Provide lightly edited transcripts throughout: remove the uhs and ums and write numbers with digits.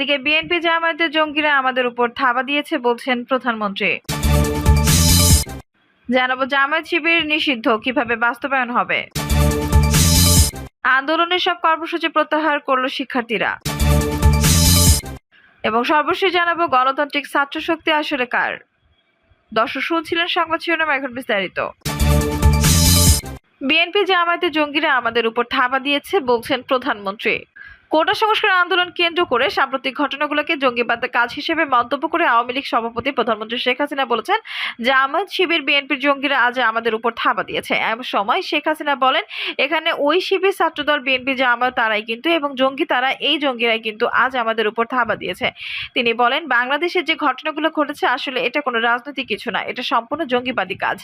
এদিকে বিএনপি জামায়াতের জঙ্গিরা আমাদের উপর থাবা দিয়েছে বলছেন প্রধানমন্ত্রী। জানাবো জামায়াত শিবির নিষিদ্ধ কিভাবে বাস্তবায়ন হবে। আন্দোলনের সব কর্মসূচি প্রত্যাহার করল শিক্ষার্থীরা। এবং সর্বশেষ জানাবো গণতান্ত্রিক ছাত্র শক্তি আসলে কার। দর্শক শুনছিলেন সংবাদ শিরোনাম, এখন বিস্তারিত। বিএনপি জামায়াতের জঙ্গিরা আমাদের উপর থাবা দিয়েছে বলছেন প্রধানমন্ত্রী। কোটা সংস্কার আন্দোলন কেন্দ্র করে সাম্প্রতিক ঘটনাগুলোকে জঙ্গিবাদের কাজ হিসেবে মন্তব্য করে আওয়ামী লীগ সভাপতি প্রধানমন্ত্রী শেখ হাসিনা বলেছেন, জামায়াত শিবির বিএনপির জঙ্গিরা আজ আমাদের উপর থাবা দিয়েছে। এমন সময় শেখ হাসিনা বলেন, এখানে ওই শিবির ছাত্রদল বিএনপি জামায়াত তারাই কিন্তু এবং জঙ্গি তারা, এই জঙ্গিরাই কিন্তু আজ আমাদের উপর থাবা দিয়েছে। তিনি বলেন, বাংলাদেশের যে ঘটনাগুলো ঘটেছে আসলে এটা কোনো রাজনৈতিক কিছু না, এটা সম্পূর্ণ জঙ্গিবাদী কাজ,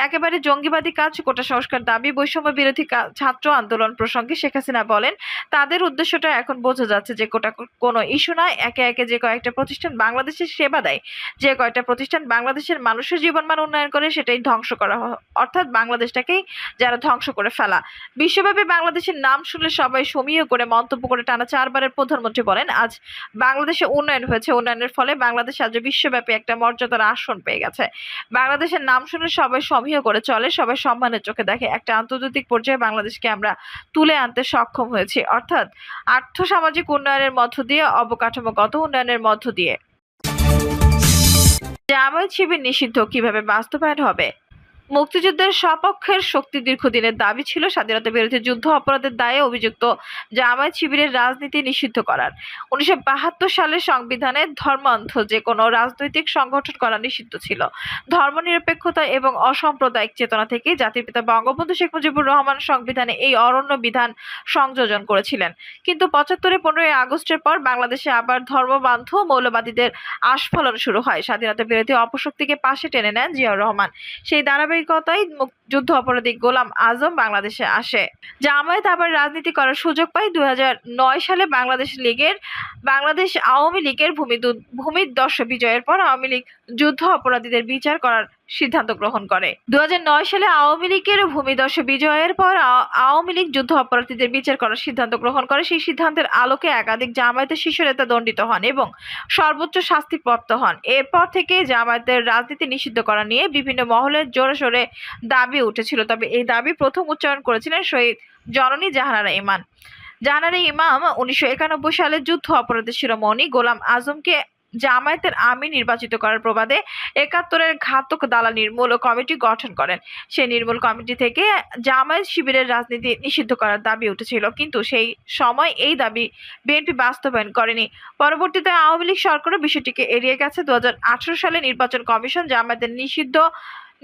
একেবারে জঙ্গিবাদী কাজ। কোটা সংস্কার দাবি, বৈষম্য বিরোধী ছাত্র আন্দোলন প্রসঙ্গে শেখ হাসিনা বলেন, তাদের উদ্দেশ্যটা এখন বোঝা যাচ্ছে যে কোটা কোনো ইস্যু নয়। একে একে যে কয়েকটা প্রতিষ্ঠান বাংলাদেশের সেবা দেয়, যে কয়েকটা প্রতিষ্ঠান বাংলাদেশের মানুষের জীবনমান উন্নয়ন করে, সেটাই ধ্বংস করা, অর্থাৎ বাংলাদেশটাকেই যারা ধ্বংস করে ফেলা। বিশ্বব্যাপী বাংলাদেশের নাম শুনলে সবাই সমীহ করে মন্তব্য করে টানা 4 বারের প্রধানমন্ত্রী বলেন, আজ বাংলাদেশে উন্নয়ন হয়েছে, উন্নয়নের ফলে বাংলাদেশ আজ বিশ্বব্যাপী একটা মর্যাদার আসন পেয়ে গেছে। বাংলাদেশের নাম শুনলে সবাই সমীহ করে চলে, সবাই সম্মানের চোখে দেখে। একটা আন্তর্জাতিক পর্যায়ে বাংলাদেশকে আমরা তুলে আনতে সক্ষম হয়েছি, অর্থাৎ সামাজিক উন্নয়নের মধ্য দিয়ে, অবকাঠামোগত উন্নয়নের মধ্য দিয়ে। জামায়াত শিবির নিষিদ্ধ কিভাবে বাস্তবায়ন হবে। মুক্তিযুদ্ধের সপক্ষের শক্তি দীর্ঘদিনের দাবি ছিল স্বাধীনতা বিরোধী যুদ্ধ অপরাধের দায়ে অভিযুক্ত জামায়াত শিবিরের রাজনীতি নিষিদ্ধ করার। 1972 সালের সংবিধানে ধর্মান্ধ যে কোনো রাজনৈতিক সংগঠন করা নিষিদ্ধ ছিল। ধর্মনিরপেক্ষতা এবং অসাম্প্রদায়িক চেতনা থেকে জাতির পিতা বঙ্গবন্ধু শেখ মুজিবুর রহমান সংবিধানে এই অরণ্য বিধান সংযোজন করেছিলেন। কিন্তু 75-এ 15ই আগস্টের পর বাংলাদেশে আবার ধর্মবান্ধ মৌলবাদীদের আস্ফালন শুরু হয়। স্বাধীনতা বিরোধী অপশক্তিকে পাশে টেনে নেন জিয়াউর রহমান। সেই ধারাবাহিকতায় যুদ্ধ অপরাধী গোলাম আজম বাংলাদেশে আসে। জামায়াত আবার রাজনীতি করার সুযোগ পায়। 2009 সালে বাংলাদেশ আওয়ামী লীগের ভূমিধ্বস বিজয়ের পর আওয়ামী লীগ যুদ্ধ অপরাধীদের বিচার করার সিদ্ধান্ত গ্রহণ করে। 2009 সালে আওয়ামী লীগের ভূমিধ্বস বিজয়ের পর আওয়ামী লীগ যুদ্ধ অপরাধীদের বিচার করার সিদ্ধান্ত গ্রহণ করে। সেই সিদ্ধান্তের আলোকে একাধিক জামায়াতের শীর্ষ নেতা দণ্ডিত হন এবং সর্বোচ্চ শাস্তিপ্রাপ্ত হন। এরপর থেকে জামায়াতের রাজনীতি নিষিদ্ধ করা নিয়ে বিভিন্ন মহলের জোরে সোরে দাবি উঠেছিল। তবে এই দাবি প্রথম উচ্চারণ করেছিলেন শহীদ জননী জাহানারা ইমাম। 1991 সালে যুদ্ধ অপরাধের শিরোমণি গোলাম আজমকে জামায়াতের আমির নির্বাচিত করার প্রবাদে 71-এর ঘাতক দালাল নির্মূল কমিটি গঠন করেন। সেই নির্মূল কমিটি থেকে জামায়াত শিবিরের রাজনীতি নিষিদ্ধ করার দাবি উঠেছিল, কিন্তু সেই সময় এই দাবি বিএনপি বাস্তবায়ন করেনি। পরবর্তীতে আওয়ামী লীগ সরকারও বিষয়টিকে এড়িয়ে গেছে। 2018 সালে নির্বাচন কমিশন জামায়াতের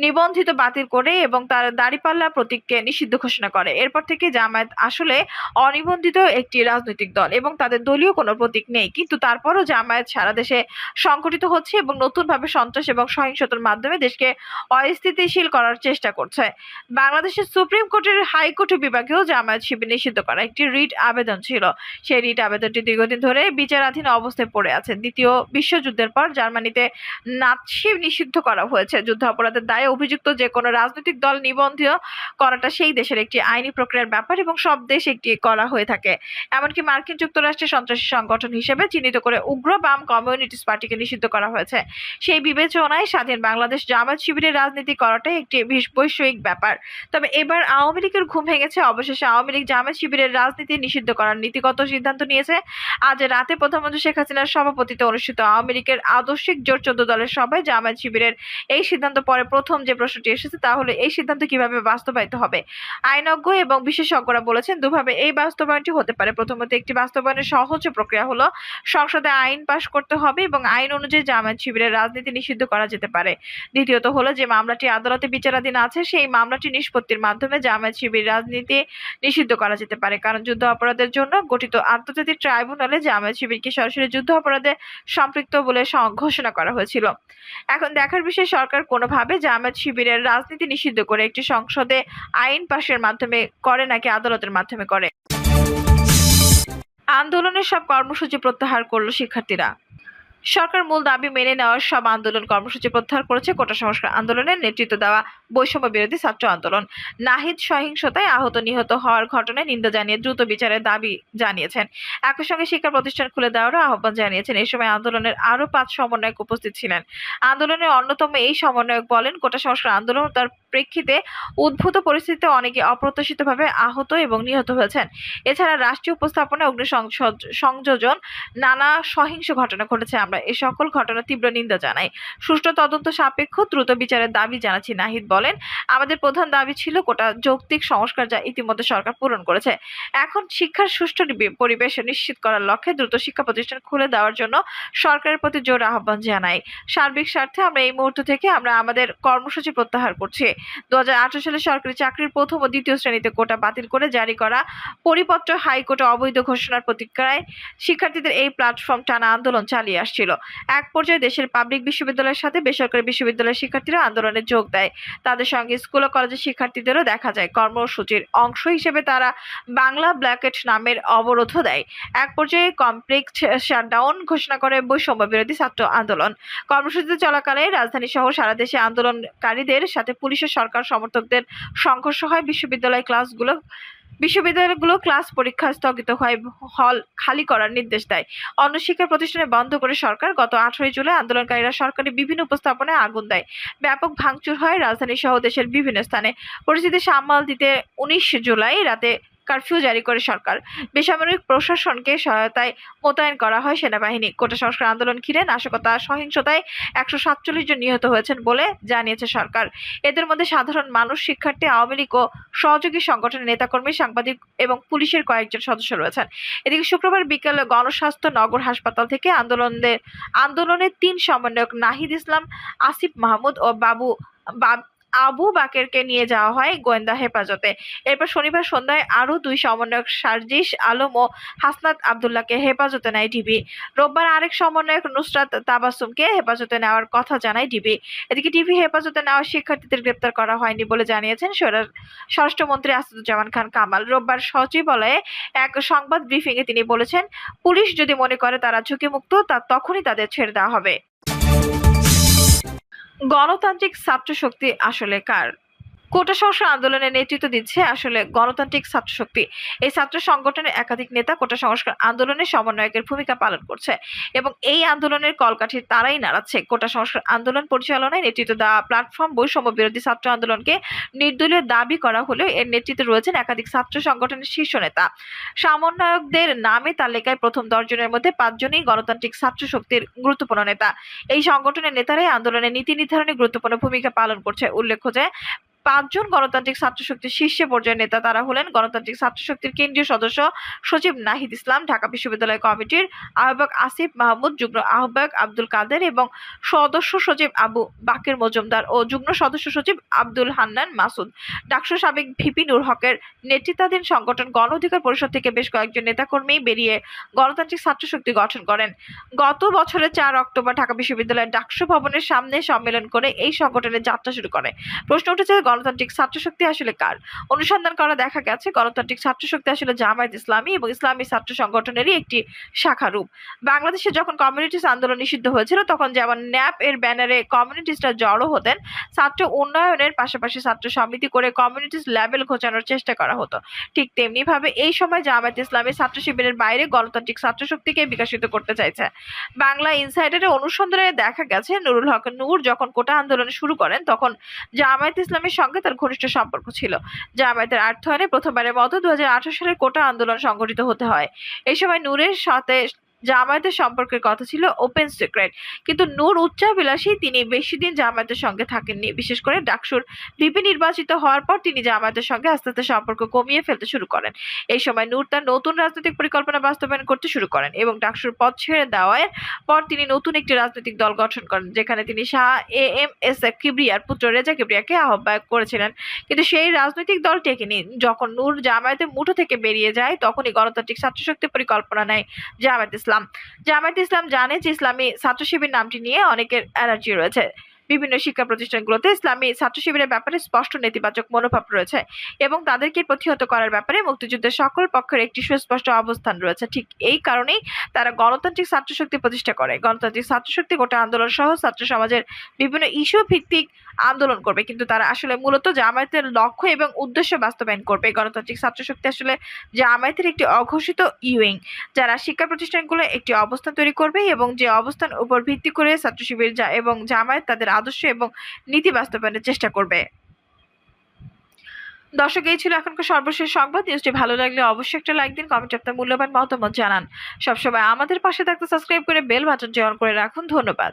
নিবন্ধিত বাতিল করে এবং তার দাঁড়িপাল্লা প্রতীককে নিষিদ্ধ ঘোষণা করে। এরপর থেকে জামায়াত আসলে অনিবন্ধিত একটি রাজনৈতিক দল এবং তাদের দলীয় কোনো প্রতীক নেই, কিন্তু তারপরও জামায়াত সারা দেশে সংগঠিত হচ্ছে এবং নতুনভাবে সন্ত্রাস এবং সহিংসতার মাধ্যমে দেশকে অস্থিতিশীল করার চেষ্টা করছে। বাংলাদেশের সুপ্রিম কোর্টের হাইকোর্ট বিভাগেও জামায়াত শিবির নিষিদ্ধ করা একটি রিট আবেদন ছিল। সেই রিট আবেদনটি দীর্ঘদিন ধরে বিচারাধীন অবস্থায় পড়ে আছে। দ্বিতীয় বিশ্বযুদ্ধের পর জার্মানিতে নাৎসি নিষিদ্ধ করা হয়েছে। যুদ্ধ অপরাধের দায়ে অভিযুক্ত যে কোনো রাজনৈতিক দল নিবন্ধন করাটা সেই দেশের একটি আইনি প্রক্রিয়ার ব্যাপার এবং সব দেশ একটি করা হয়ে থাকে। এমনকি মার্কিন যুক্তরাষ্ট্রের সন্ত্রাসী সংগঠন হিসেবে চিহ্নিত করে উগ্র বাম কমিউনিস্ট পার্টিকে নিষিদ্ধ করা হয়েছে। সেই বিবেচনায় স্বাধীন বাংলাদেশ জামায়াত শিবিরের রাজনীতি করাটাই একটি বৈষয়িক ব্যাপার। তবে এবার আওয়ামী লীগের ঘুম ভেঙেছে। অবশেষে আওয়ামী লীগ জামায়াত শিবিরের রাজনীতি নিষিদ্ধ করার নীতিগত সিদ্ধান্ত নিয়েছে। আজ রাতে প্রধানমন্ত্রী শেখ হাসিনার সভাপতিত্বে অনুষ্ঠিত আওয়ামী লীগের আদর্শিক জোট 14 দলের সভায় জামায়াত শিবিরের এই সিদ্ধান্ত পরে প্রথম যে প্রশ্নটি এসেছে তা হলো এই সিদ্ধান্ত কিভাবে বাস্তবায়িত হবে। আইনজ্ঞ এবং বিশেষজ্ঞরা বলেছেন দুভাবে এই বাস্তবায়নটি হতে পারে। প্রথমত, একটি বাস্তবায়নের সহজ প্রক্রিয়া হলো সংসদে আইন পাশ করতে হবে এবং আইন অনুযায়ী জামায়াত শিবিরের রাজনীতি নিষিদ্ধ করা যেতে পারে। দ্বিতীয়ত হলো যে মামলাটি আদালতে বিচারাধীন আছে সেই মামলাটি নিষ্পত্তির মাধ্যমে জামায়াত শিবির রাজনীতি নিষিদ্ধ করা যেতে পারে, কারণ যুদ্ধ অপরাধের জন্য গঠিত আন্তর্জাতিক ট্রাইব্যুনালে জামায়াত শিবিরকে সরাসরি যুদ্ধ অপরাধে সম্পৃক্ত বলে ঘোষণা করা হয়েছিল। এখন দেখার বিষয় সরকার কোনোভাবে জামায়াত শিবিরের রাজনীতি নিষিদ্ধ করে একটি সংসদে আইন পাশের মাধ্যমে করে নাকি আদালতের মাধ্যমে করে। আন্দোলনের সব কর্মসূচি প্রত্যাহার করল শিক্ষার্থীরা। সরকার মূল দাবি মেনে নেওয়ার সব আন্দোলন কর্মসূচি প্রত্যাহার করেছে। কোটা সংস্কার আন্দোলনের নেতৃত্ব দেওয়া বৈষম্য বিরোধী ছাত্র আন্দোলন নাহিদ সহিংসতায় আহত নিহত হওয়ার ঘটনায় নিন্দা জানিয়ে দ্রুত বিচারের দাবি জানিয়েছেন। একই সঙ্গে শিক্ষা প্রতিষ্ঠান খুলে দেওয়ারও আহ্বান জানিয়েছেন। এই সময় আন্দোলনের আরো 5 সমন্বয়ক উপস্থিত ছিলেন। আন্দোলনের অন্যতম এই সমন্বয়ক বলেন, কোটা সংস্কার আন্দোলন তার প্রেক্ষিতে উদ্ভূত পরিস্থিতিতে অনেকে অপ্রত্যাশিতভাবে আহত এবং নিহত হয়েছেন। এছাড়া রাষ্ট্রীয় উপস্থাপনায় সংযোজন নানা সহিংস ঘটনা ঘটেছে। আমরা এই সকল ঘটনা তীব্র নিন্দা জানাই। সুষ্ঠু তদন্ত সাপেক্ষ দ্রুত বিচারের দাবি জানাচ্ছি। নাহিদ বলেন, আমাদের প্রধান দাবি ছিল কোটা যৌক্তিক সংস্কার, যা ইতিমধ্যে সরকার পূরণ করেছে। এখন শিক্ষার সুষ্ঠু পরিবেশ নিশ্চিত করার লক্ষ্যে দ্রুত শিক্ষা প্রতিষ্ঠান খুলে দেওয়ার জন্য সরকারের প্রতি জোর আহ্বান জানাই। সার্বিক স্বার্থে আমরা এই মুহূর্ত থেকে আমাদের কর্মসূচি প্রত্যাহার করছি। 2018 সালে সরকারি চাকরির প্রথম ও দ্বিতীয় শ্রেণীতে কোটা বাতিল করে জারি করা পরিপত্র হাইকোর্টে অবৈধ ঘোষণার প্রতিক্রিয়ায় শিক্ষার্থীদের এই প্ল্যাটফর্ম টানা আন্দোলন চালিয়ে আসছিল। এক পর্যায়ে দেশের পাবলিক বিশ্ববিদ্যালয়ের সাথে বেসরকারি বিশ্ববিদ্যালয়ের শিক্ষার্থীরা আন্দোলনে যোগ দেয়। তাদের সঙ্গে স্কুল ও কলেজের শিক্ষার্থীদেরও দেখা যায়। কর্মসূচির অংশ হিসেবে তারা বাংলা ব্ল্যাকেট নামের অবরোধও দেয়। এক পর্যায়ে কমপ্লিট শাটডাউন ঘোষণা করে বৈষম্য বিরোধী ছাত্র আন্দোলন। কর্মসূচিতে চলাকালে রাজধানী সহ সারা দেশে আন্দোলনকারীদের সাথে পুলিশ ও সরকার সমর্থকদের সংঘর্ষ হয়। বিশ্ববিদ্যালয়গুলো ক্লাস পরীক্ষা স্থগিত হয়, হল খালি করার নির্দেশ দেয়। অন্য শিক্ষা প্রতিষ্ঠানে বন্ধ করে সরকার। গত 18 জুলাই আন্দোলনকারীরা সরকারি বিভিন্ন উপস্থাপনায় আগুন দেয়। ব্যাপক ভাঙচুর হয় রাজধানী সহ দেশের বিভিন্ন স্থানে। পরিস্থিতি সামাল দিতে 19 জুলাই রাতে কারফিউ জারি করে সরকার। বেসামরিক প্রশাসনকে সহায়তায় মোতায়েন করা হয় সেনাবাহিনী। কোটা সংস্কার আন্দোলন ঘিরে নাশকতা সহিংসতায় 147 জন নিহত হয়েছেন বলে জানিয়েছে সরকার। এদের মধ্যে সাধারণ মানুষ, শিক্ষার্থী, আওয়ামী লীগ ও সহযোগী সংগঠনের নেতাকর্মী, সাংবাদিক এবং পুলিশের কয়েকজন সদস্য রয়েছেন। এদিকে শুক্রবার বিকেলে গণস্বাস্থ্য নগর হাসপাতাল থেকে আন্দোলনের 3 সমন্বয়ক নাহিদ ইসলাম, আসিফ মাহমুদ ও আবু বাকেরকে নিয়ে যাওয়া হয় গোয়েন্দা হেফাজতে। এরপর শনিবার সন্ধ্যায় আরও 2 সমন্বয়ক সার্জিস আলম ও হাসনাত আব্দুল্লাহকে হেফাজতে নেয় ডিবি। রোববার আরেক সমন্বয়ক নুসরাত তাবাসসুমকে হেফাজতে নেওয়ার কথা জানায় ডিবি। এদিকে ডিবি হেফাজতে নেওয়া শিক্ষার্থীদের গ্রেপ্তার করা হয়নি বলে জানিয়েছেন স্বরাষ্ট্রমন্ত্রী আসাদুজ্জামান খান কামাল। রোববার সচিবালয়ে এক সংবাদ ব্রিফিংয়ে তিনি বলেছেন, পুলিশ যদি মনে করে তারা ঝুঁকিমুক্ত, তখনই তাদের ছেড়ে দেওয়া হবে। গণতান্ত্রিক ছাত্র শক্তি আসলে কার? কোটা সংস্কার আন্দোলনের নেতৃত্ব দিচ্ছে আসলে গণতান্ত্রিক ছাত্র শক্তি। এই ছাত্র সংগঠনের একাধিক নেতা কোটা সংস্কার আন্দোলনের সমন্বয়কের ভূমিকা পালন করছে এবং এই আন্দোলনের কলকাঠি তারাই নাড়াচ্ছে। কোটা সংস্কার আন্দোলন পরিচালনায় নেতৃত্ব দেওয়া প্ল্যাটফর্ম বৈষম্য বিরোধী ছাত্র আন্দোলনকে নির্দলীয় দাবি করা হলেও এর নেতৃত্বে রয়েছেন একাধিক ছাত্র সংগঠনের শীর্ষ নেতা। সমন্বয়কদের নামে তালিকায় প্রথম 10 জনের মধ্যে 5 জনই গণতান্ত্রিক ছাত্র শক্তির গুরুত্বপূর্ণ নেতা। এই সংগঠনের নেতারাই আন্দোলনের নীতি নির্ধারণে গুরুত্বপূর্ণ ভূমিকা পালন করছে। উল্লেখ্য যে 5 জন গণতান্ত্রিক ছাত্র শক্তির শীর্ষ পর্যায়ের নেতা। তারা হলেন গণতান্ত্রিক ছাত্র শক্তির কেন্দ্রীয় সদস্য সচিব নাহিদ ইসলাম, ঢাকা বিশ্ববিদ্যালয় কমিটির আহ্বায়ক আসিফ মাহমুদ, যুগ্ম আহ্বায়ক আব্দুল কাদের এবং সদস্য সচিব আবু বাকের মজুমদার ও যুগ্ম সদস্য সচিব আব্দুল হান্নান মাসুদ। ডাকসুর সাবেক ভিপি নূর হকের নেতৃত্বাধীন সংগঠন গণ অধিকার পরিষদ থেকে বেশ কয়েকজন নেতাকর্মী বেরিয়ে গণতান্ত্রিক ছাত্র শক্তি গঠন করেন। গত বছরের 4 অক্টোবর ঢাকা বিশ্ববিদ্যালয়ের ডাকসু ভবনের সামনে সম্মেলন করে এই সংগঠনের যাত্রা শুরু করে। প্রশ্ন উঠেছে, গণতান্ত্রিক ছাত্র শক্তি আসলে কার? অনুসন্ধান করা দেখা গেছে গণতান্ত্রিক ছাত্র শক্তি আসলে জামায়াত ইসলামী এবং ইসলামী ছাত্র সংগঠনেরই একটি শাখা রূপ। বাংলাদেশে যখন কমিউনিটিস আন্দোলন নিষিদ্ধ হয়েছিল তখন যেমন ন্যাপ এর ব্যানারে কমিউনিটিস্টরা জড়ো হতেন, ছাত্র উন্নয়নের পাশাপাশি ছাত্র সমিতি করে কমিউনিটিস লেভেল ঘোচানোর চেষ্টা করা হতো। ঠিক তেমনি ভাবে এই সময় জামায়াত ইসলামী ছাত্র শিবিরের বাইরে গণতান্ত্রিক ছাত্র শক্তিকে বিকশিত করতে চাইছে। বাংলা ইনসাইডারের অনুসন্ধানে দেখা গেছে নুরুল হক নূর যখন কোটা আন্দোলন শুরু করেন তখন জামায়াত ইসলামের সঙ্গে তার ঘনিষ্ঠ সম্পর্ক ছিল। জামায়াতের অর্থায়নে প্রথমবারের মতো 2018 সালের কোটা আন্দোলন সংগঠিত হতে হয়। এই সময় নূরের সাথে জামায়াতের সম্পর্কের কথা ছিল ওপেন সিক্রেট, কিন্তু নূর উচ্চাভিলাষী, তিনি বেশি দিন জামায়াতের সঙ্গে থাকেননি। বিশেষ করে ডাকসুর ভিপি নির্বাচিত হওয়ার পর তিনি জামায়াতের সঙ্গে আস্তে আস্তে সম্পর্ক কমিয়ে ফেলতে শুরু করেন। এই সময় নূর তার নতুন রাজনৈতিক পরিকল্পনা বাস্তবায়ন করতে শুরু করেন এবং ডাকসুর পদ ছেড়ে দেওয়ার পর তিনি নতুন একটি রাজনৈতিক দল গঠন করেন, যেখানে তিনি শাহ এএমএস কিবরিয়ার পুত্র রেজা কিবরিয়াকে আহ্বায়ক করেছিলেন। কিন্তু সেই রাজনৈতিক দল টেকেনি। যখন নূর জামায়াতের মুঠো থেকে বেরিয়ে যায় তখনই গণতান্ত্রিক ছাত্র শক্তি পরিকল্পনা নেয় জামায়াত ইসলাম। জামায়াত ইসলাম জানে যে ইসলামী ছাত্র শিবির নামটি নিয়ে অনেকের অ্যালার্জি রয়েছে। বিভিন্ন শিক্ষা প্রতিষ্ঠানগুলোতে ইসলামী ছাত্র শিবিরের ব্যাপারে স্পষ্ট নেতিবাচক মনোভাব রয়েছে এবং তাদেরকে প্রতিহত করার ব্যাপারে মুক্তিযুদ্ধের সকল পক্ষের একটি সুস্পষ্ট অবস্থান রয়েছে। ঠিক এই কারণেই তারা গণতান্ত্রিক ছাত্র শক্তি প্রতিষ্ঠা করে। গণতান্ত্রিক ছাত্র শক্তি গোটা আন্দোলন সহ ছাত্র সমাজের বিভিন্ন ইস্যু ভিত্তিক আন্দোলন করবে, কিন্তু তারা আসলে মূলত জামায়াতের লক্ষ্য এবং উদ্দেশ্য বাস্তবায়ন করবে। গণতান্ত্রিক ছাত্র শক্তি আসলে জামায়াতের একটি অঘোষিত উইং, যারা শিক্ষা প্রতিষ্ঠানগুলো একটি অবস্থান তৈরি করবে এবং যে অবস্থান উপর ভিত্তি করে ছাত্র শিবির এবং জামায়াত তাদের আদর্শ এবং নীতি বাস্তবায়নের চেষ্টা করবে। দর্শক, এই ছিল এখনকার সর্বশেষ সংবাদ। নিউজটি ভালো লাগলে অবশ্যই একটা লাইক দিন, কমেন্টে আপনার মূল্যবান মতামত জানান। সবসময় আমাদের পাশে থাকতে সাবস্ক্রাইব করে বেল বাটনটি অন করে রাখুন। ধন্যবাদ।